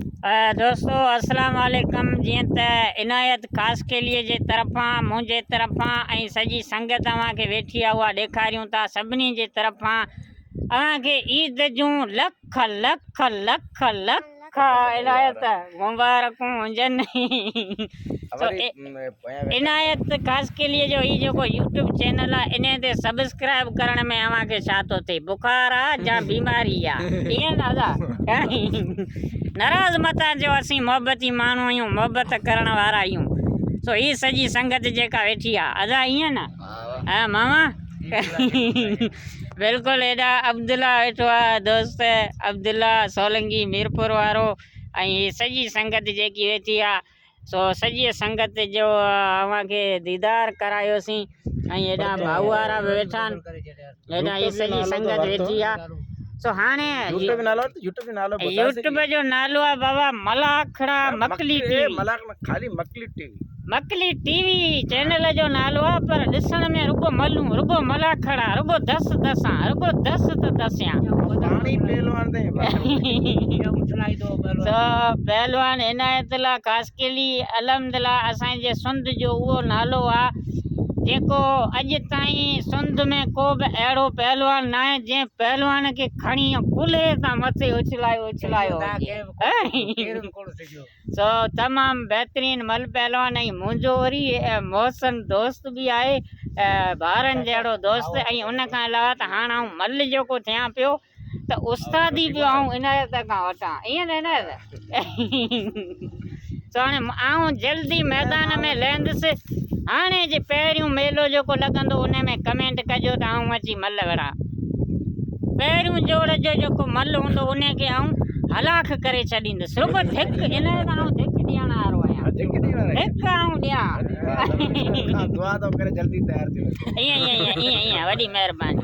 दोस्तों अस्सलाम वालेकुम। जी त इनायत ख़ास के लिए जे तरफ़ा मुझे तरफ़ा ऐं सजी संगत के वेठी आहे उहा ॾेखारियूं था सभिनी जे तरफ़ा अव्हांखे ईद जूं लख लख लख लख इनायत मुबारकूं हुजनि। इनायत ख़ास के लिए जो जो यूट्यूब चैनल आहे इन ते सब्सक्राइब करण में अव्हांखे छा थो थिए, बुखार आहे या बीमारी आहे? ईअं दादा नाराज़ मता जो असीं मोहब्बती माण्हू आहियूं, मोहब्बत करण वारा आहियूं। सो ही सॼी संगत जेका वेठी आहे अदा ईअं न हा मामा बिल्कुलु एॾा अब्दुल्ला वेठो आहे दोस्त अब्दुल्ला सोलंगी मीरपुर वारो ऐं ही सॼी संगत जेकी वेठी आहे। सो सॼी संगत जो अव्हांखे दीदार करायोसीं ऐं एॾा भाऊ वारा बि वेठा आहिनि, एॾा ही सॼी संगत वेठी आहे। सो हाणे यूट्यूब जो नालो आहे बाबा मलाखड़ा मकली टीवी। मकली टीवी चैनल जो नालो आहे, पर ॾिसण में रुगो मलूं, रुगो मलाखड़ा, रुगो दस दसां, रुगो दस त दसियां। तो पहलवान इनायत ला ख़ास के लिए अलहमदुलिल्लाह असांजे सुंद जो उहो नालो आहे जेको अॼु ताईं सुंद में को बि अहिड़ो पहलवान न आहे जंहिं पहलवान खे खणी कुल्हे तां मथे उछलायो सो तमामु बहितरीन मल पहलवान ऐं मुंहिंजो वरी मोहसन दोस्त बि आहे, ॿारनि जहिड़ो दोस्त। ऐं उन खां अलावा त हाणे आउं मल जेको थियां पियो त उस्तादी बि आउं इनायत खां वठां, ईअं न इनायत सो हाणे आउं जल्दी मैदान में लहंदुसि। हाणे जे पहिरियों मेलो जेको लॻंदो उन में कमेंट कजो त आउं अची मल विढ़ां। पहिरियों जोड़ जो जेको मल हूंदो उन खे आउं हलाख करे छॾींदुसि। रुगो धिक इन आउं धिक ॾियण वारो आहियां, धिक आउं ॾियां ईअं वॾी महिरबानी।